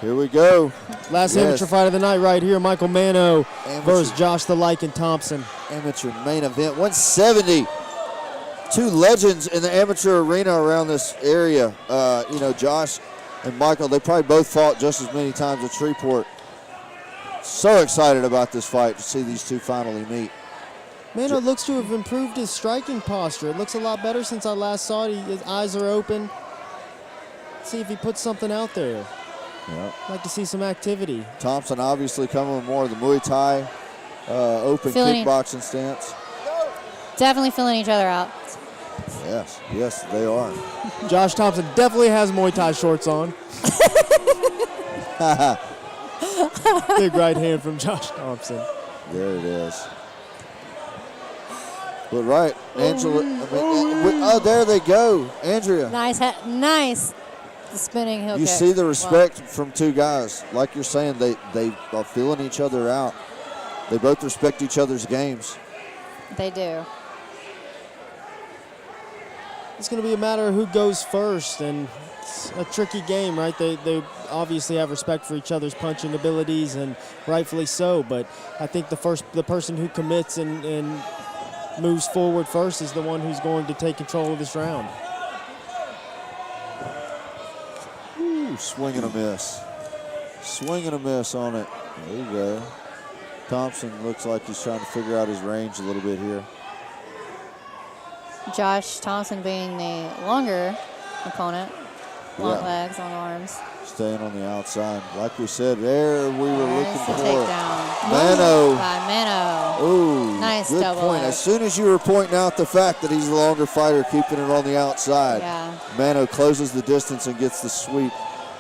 Here we go. Last amateur fight of the night right here. Michael Manno versus Josh the Lycan Thompson. Amateur main event, 170. Two legends in the amateur arena around this area. You know, Josh and Michael, they probably both fought just as many times at Shreveport. So excited about this fight to see these two finally meet. Manno looks to have improved his striking posture. It looks a lot better since I last saw it. His eyes are open. Let's see if he puts something out there. Yep. Like to see some activity. Thompson obviously coming with more of the Muay Thai, open kickboxing stance. Definitely filling each other out. Yes, they are. Josh Thompson definitely has Muay Thai shorts on. Big right hand from Josh Thompson. There it is. But right, Angela. Oh, there they go, Andrea. Nice. The spinning heel You kick. see the respect from two guys. Like you're saying, they are feeling each other out. They both respect each other's games. They do. It's going to be a matter of who goes first, and it's a tricky game, right? They obviously have respect for each other's punching abilities, and rightfully so. But I think the person who commits and moves forward first is the one who's going to take control of this round. Ooh, swing and a miss. Swing and a miss on it. There you go. Thompson looks like he's trying to figure out his range a little bit here. Josh Thompson being the longer opponent. Long legs, long arms. Staying on the outside. Like we said, there we were looking for. Takedown. Manno. By Manno. Ooh, nice good double point. leg. As soon as you were pointing out the fact that he's the longer fighter, keeping it on the outside, Manno closes the distance and gets the sweep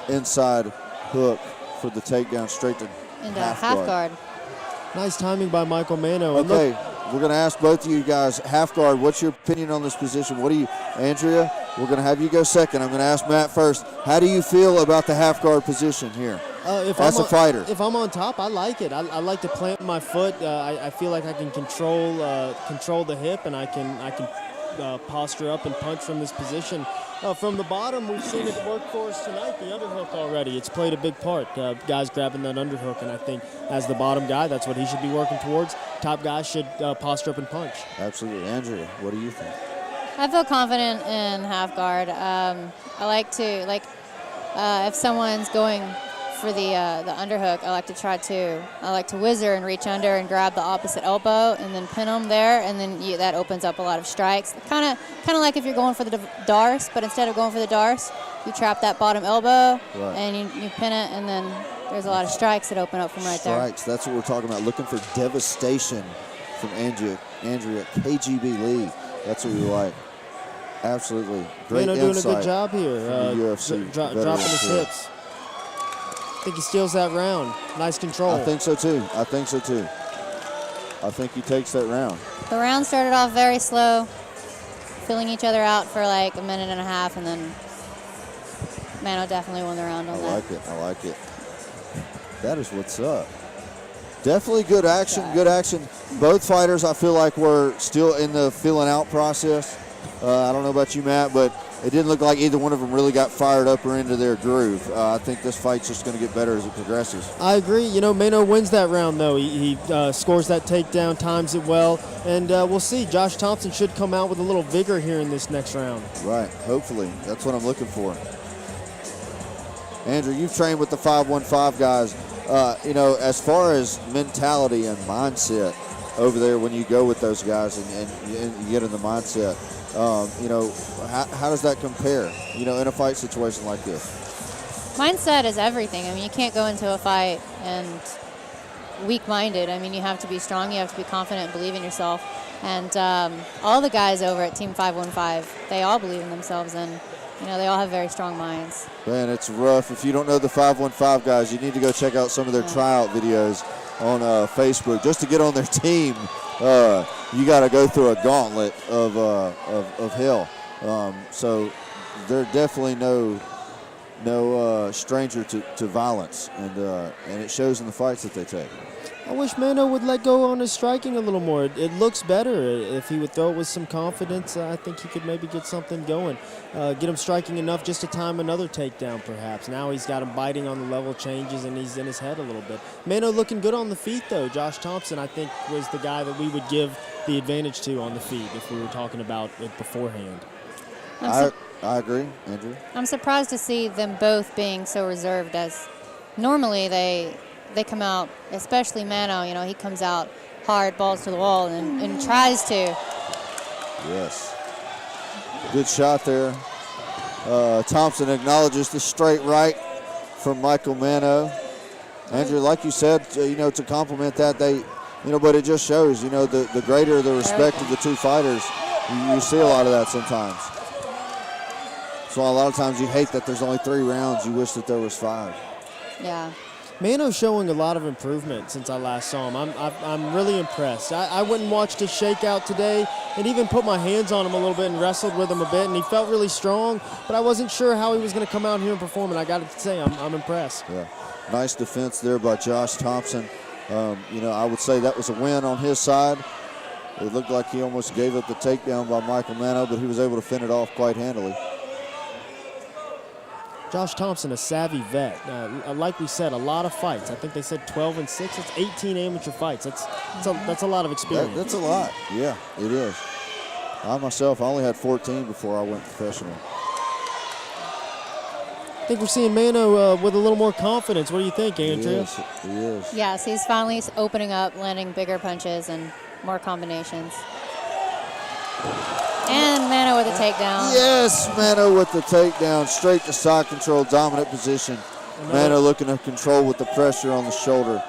inside hook for the takedown straight to half guard. Nice timing by Michael Manno. Okay, we're going to ask both of you guys, half guard, what's your opinion on this position? What do you, Andrea, we're going to have you go second. I'm going to ask Matt first. How do you feel about the half guard position here as a fighter? If I'm on top, I like it. I like to plant my foot. I feel like I can control the hip, and I can posture up and punch from this position. From the bottom, we've seen it work for us tonight, the underhook already. It's played a big part. Guys grabbing that underhook, and I think as the bottom guy, that's what he should be working towards. Top guy should posture up and punch. Absolutely. Andrea, what do you think? I feel confident in half guard. I like to, if someone's going for the underhook, I like to whizzer and reach under and grab the opposite elbow and then pin them there, and then that opens up a lot of strikes. Kind of like if you're going for the darce, but instead of going for the darce, you trap that bottom elbow and you pin it, and then there's a lot of strikes that open up from right there. Strikes, that's what we're talking about. Looking for devastation from Andrea KGB Lee. That's what we like. Absolutely. Great insight. doing a good job here. UFC dropping his hips. I think he steals that round. Nice control. I think so too. I think he takes that round. The round started off very slow, filling each other out for like a minute and a half, and then Manno definitely won the round on that. I like it. That is what's up. Definitely good action, good action. Both fighters, I feel like, were still in the feeling out process. I don't know about you, Matt, but it didn't look like either one of them really got fired up or into their groove. I think this fight's just going to get better as it progresses. I agree. You know, Manno wins that round, though. He scores that takedown, times it well, and we'll see. Josh Thompson should come out with a little vigor here in this next round. Right, hopefully. That's what I'm looking for. Andrew, you've trained with the 515 guys. You know, as far as mentality and mindset over there when you go with those guys and you get in the mindset, you know, how does that compare, you know, in a fight situation like this? Mindset is everything. I mean, you can't go into a fight and weak-minded. I mean, you have to be strong. You have to be confident, believe in yourself. And all the guys over at Team 515, they all believe in themselves, and, you know, they all have very strong minds. Man, it's rough. If you don't know the 515 guys, you need to go check out some of their tryout videos on Facebook just to get on their team. You got to go through a gauntlet of hell. So they're definitely no stranger to violence, and it shows in the fights that they take. I wish Manno would let go on his striking a little more. It looks better. If he would throw it with some confidence, I think he could maybe get something going. Get him striking enough just to time another takedown, perhaps. Now he's got him biting on the level changes, and he's in his head a little bit. Manno looking good on the feet, though. Josh Thompson, I think, was the guy that we would give the advantage to on the feet if we were talking about it beforehand. I agree, Andrew. I'm surprised to see them both being so reserved, as normally they come out, especially Manno, you know, he comes out hard, balls to the wall, and tries to. Yes. Good shot there. Thompson acknowledges the straight right from Michael Manno. Andrew, like you said, you know, to compliment that, but it just shows, you know, the greater the respect of the two fighters, you see a lot of that sometimes. So a lot of times you hate that there's only 3 rounds. You wish that there was 5. Yeah. Manno's showing a lot of improvement since I last saw him. I'm really impressed. I went and watched his shakeout today and even put my hands on him a little bit and wrestled with him a bit, and he felt really strong, but I wasn't sure how he was going to come out here and perform, and I got to say, I'm impressed. Yeah, nice defense there by Josh Thompson. You know, I would say that was a win on his side. It looked like he almost gave up the takedown by Michael Manno, but he was able to fend it off quite handily. Josh Thompson, a savvy vet. Like we said, a lot of fights. I think they said 12-6. It's 18 amateur fights. That's a lot of experience. That's a lot. Yeah, it is. I myself, I only had 14 before I went professional. I think we're seeing Manno with a little more confidence. What do you think, Andrea? He is. Yes, he's finally opening up, landing bigger punches and more combinations. And Manno with a takedown. Yes, Manno with the takedown, straight to side control, dominant position. Manno looking to control with the pressure on the shoulder.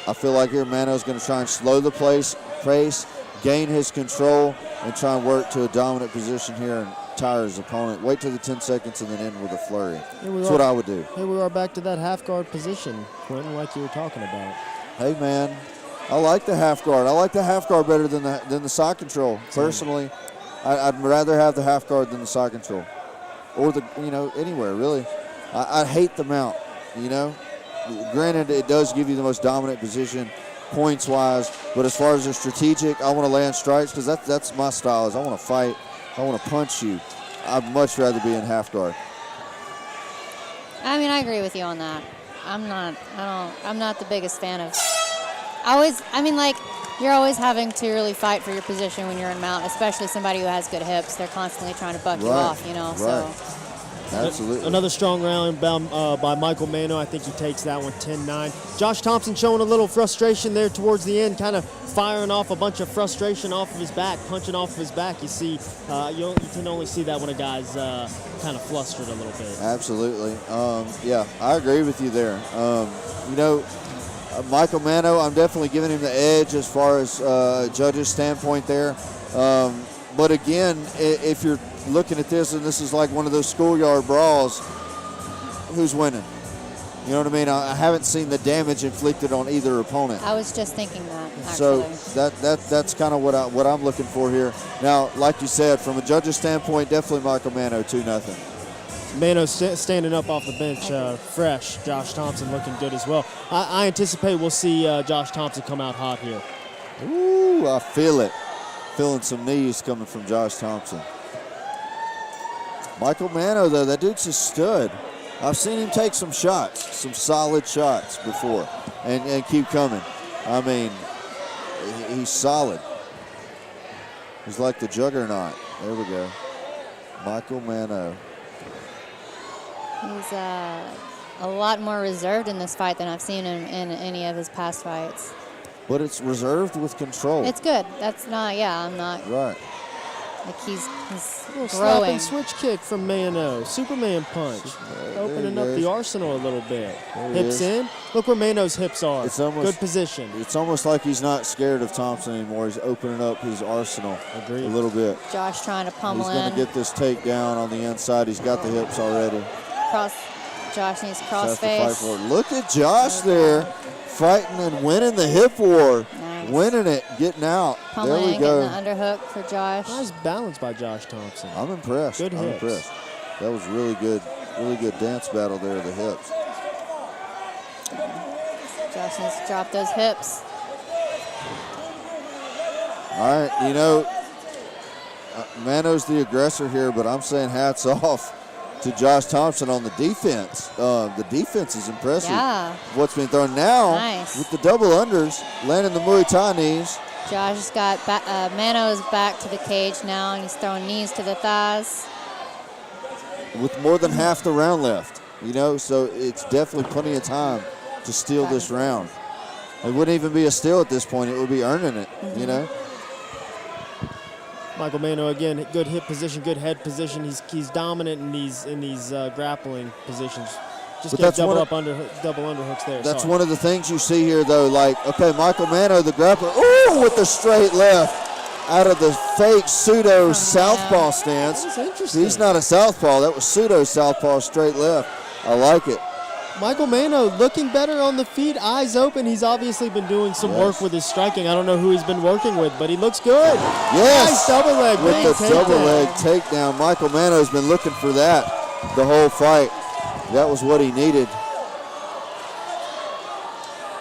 I feel like here Manno's going to try and slow the pace, gain his control, and try and work to a dominant position here and tire his opponent. Wait till the 10 seconds and then end with a flurry. That's what I would do. Here we are back to that half guard position, Quentin, like you were talking about. Hey, man. I like the half guard. I like the half guard better than the side control. Personally, I'd rather have the half guard than the side control, or anywhere really. I hate the mount. You know, granted it does give you the most dominant position points wise, but as far as the strategic, I want to land strikes because that's my style. Is I want to fight. I want to punch you. I'd much rather be in half guard. I mean, I agree with you on that. I'm not the biggest fan of. You're always having to really fight for your position when you're in mount, especially somebody who has good hips. They're constantly trying to buck you off, you know. Right. So. Absolutely. Another strong round by Michael Manno. I think he takes that one 10-9. Josh Thompson showing a little frustration there towards the end, kind of firing off a bunch of frustration off of his back, punching off of his back. You see, you can only see that when a guy's kind of flustered a little bit. Absolutely. Yeah, I agree with you there. Michael Manno, I'm definitely giving him the edge as far as judges' standpoint there. But again, if you're looking at this and this is like one of those schoolyard brawls, who's winning? You know what I mean? I haven't seen the damage inflicted on either opponent. I was just thinking that, actually. So that's kind of what I'm looking for here. Now, like you said, from a judge's standpoint, definitely Michael Manno, 2-0. Manno standing up off the bench, fresh. Josh Thompson looking good as well. I anticipate we'll see Josh Thompson come out hot here. Ooh, I feel it. Feeling some knees coming from Josh Thompson. Michael Manno, though, that dude's a stud. I've seen him take some shots, some solid shots before, and keep coming. I mean, he's solid. He's like the juggernaut. There we go. Michael Manno. He's a lot more reserved in this fight than I've seen him in any of his past fights. But it's reserved with control. It's good. That's not, I'm not. Right. Like he's growing. Slap and switch kick from Manno. Superman punch. Opening up the arsenal a little bit. Hips in. Look where Manno's hips are. It's almost, good position. It's almost like he's not scared of Thompson anymore. He's opening up his arsenal a little bit. Josh trying to pummel in. He's going to get this takedown on the inside. He's got the hips already. Josh needs cross face. Look at Josh there, fighting and winning the hip war. Nice. Winning it, getting out. Pummeling, there we go. Getting the underhook for Josh. Nice balance by Josh Thompson. I'm impressed. Good hips. I'm impressed. That was really good dance battle there, the hips. Josh needs to drop those hips. All right, you know, Manno's the aggressor here, but I'm saying hats off to Josh Thompson on the defense. The defense is impressive. Yeah. What's been thrown now Nice. with the double unders, landing the Muay Thai knees. Josh has got Manno is back to the cage now, and he's throwing knees to the thighs. With more than half the round left, you know, so it's definitely plenty of time to steal this round. It wouldn't even be a steal at this point. It would be earning it, you know. Michael Manno, again, good hip position, good head position. He's dominant in these grappling positions. Just get double underhooks there. That's one of the things you see here, though. Like, okay, Michael Manno, the grappler, ooh, with the straight left out of the fake pseudo southpaw stance. That's interesting. He's not a southpaw. That was pseudo southpaw straight left. I like it. Michael Manno looking better on the feet, eyes open. He's obviously been doing some work with his striking. I don't know who he's been working with, but he looks good. Yes. Nice double leg. With the double leg takedown. Michael Manno's been looking for that the whole fight. That was what he needed.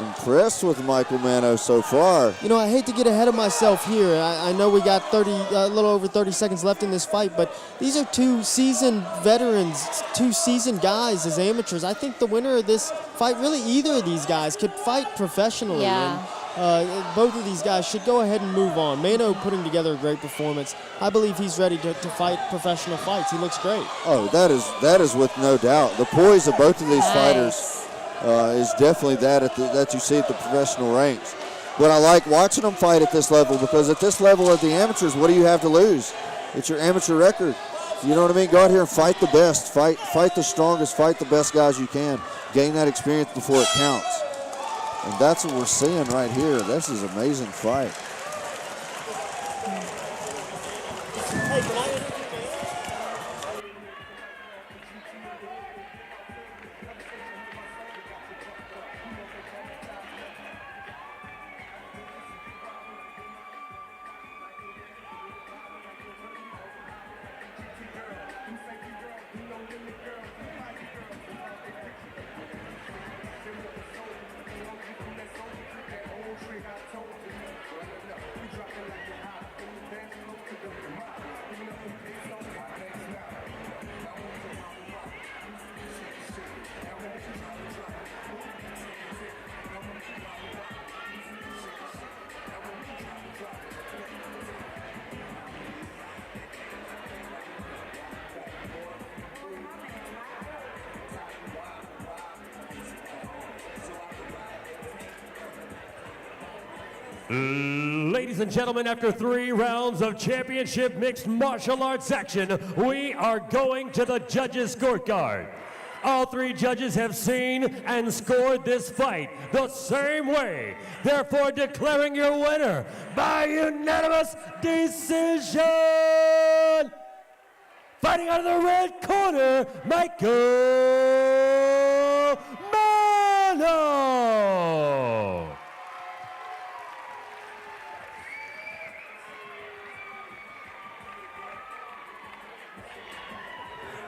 Impressed with Michael Manno so far. You know, I hate to get ahead of myself here. I know we got a little over 30 seconds left in this fight, but these are two seasoned veterans, two seasoned guys as amateurs. I think the winner of this fight, really either of these guys, could fight professionally. Yeah. And both of these guys should go ahead and move on. Manno putting together a great performance. I believe he's ready to fight professional fights. He looks great. Oh, that is with no doubt. The poise of both of these fighters is definitely that you see at the professional ranks. But I like watching them fight at this level, because at this level of the amateurs, what do you have to lose? It's your amateur record. You know what I mean? Go out here and fight the best. Fight the strongest. Fight the best guys you can. Gain that experience before it counts. And that's what we're seeing right here. This is an amazing fight. Ladies and gentlemen, after 3 rounds of championship mixed martial arts action, we are going to the judges' scorecard. All 3 judges have seen and scored this fight the same way, therefore declaring your winner by unanimous decision. Fighting out of the red corner, Michael Manno.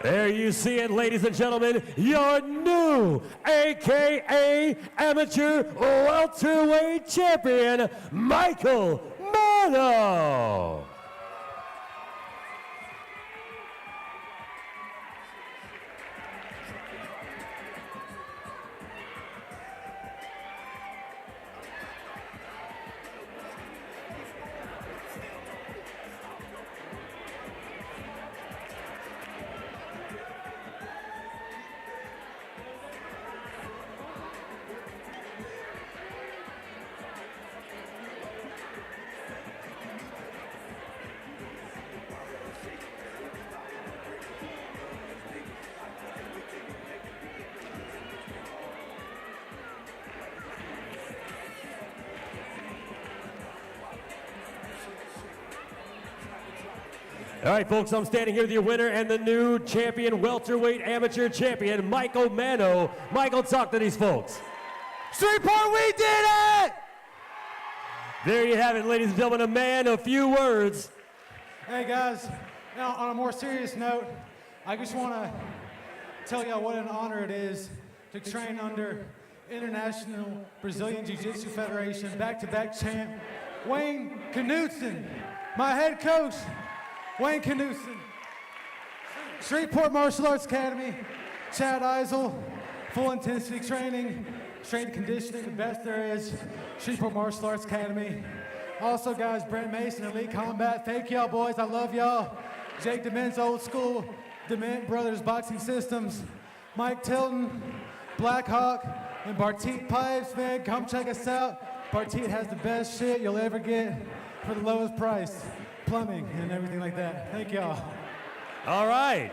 There you see it, ladies and gentlemen, your new AKA Amateur Welterweight Champion, Michael Manno. All right, folks, I'm standing here with your winner and the new champion, welterweight amateur champion, Michael Manno. Michael, talk to these folks. Shreveport, we did it! There you have it, ladies and gentlemen, a man, a few words. Hey, guys, now on a more serious note, I just want to tell y'all what an honor it is to train under International Brazilian Jiu-Jitsu Federation back-to-back champ, Wayne Knudsen. My head coach, Wayne Knudsen. Shreveport Martial Arts Academy, Chad Eisel, full intensity training, strength and conditioning, the best there is, Shreveport Martial Arts Academy. Also, guys, Brent Mason, Elite Combat. Thank y'all, boys. I love y'all. Jake Dement's Old School, Dement Brothers Boxing Systems, Mike Tilton, Black Hawk, and Barteet Pipes, man. Come check us out. Barteet has the best shit you'll ever get for the lowest price. Plumbing and everything like that. Thank y'all. All right.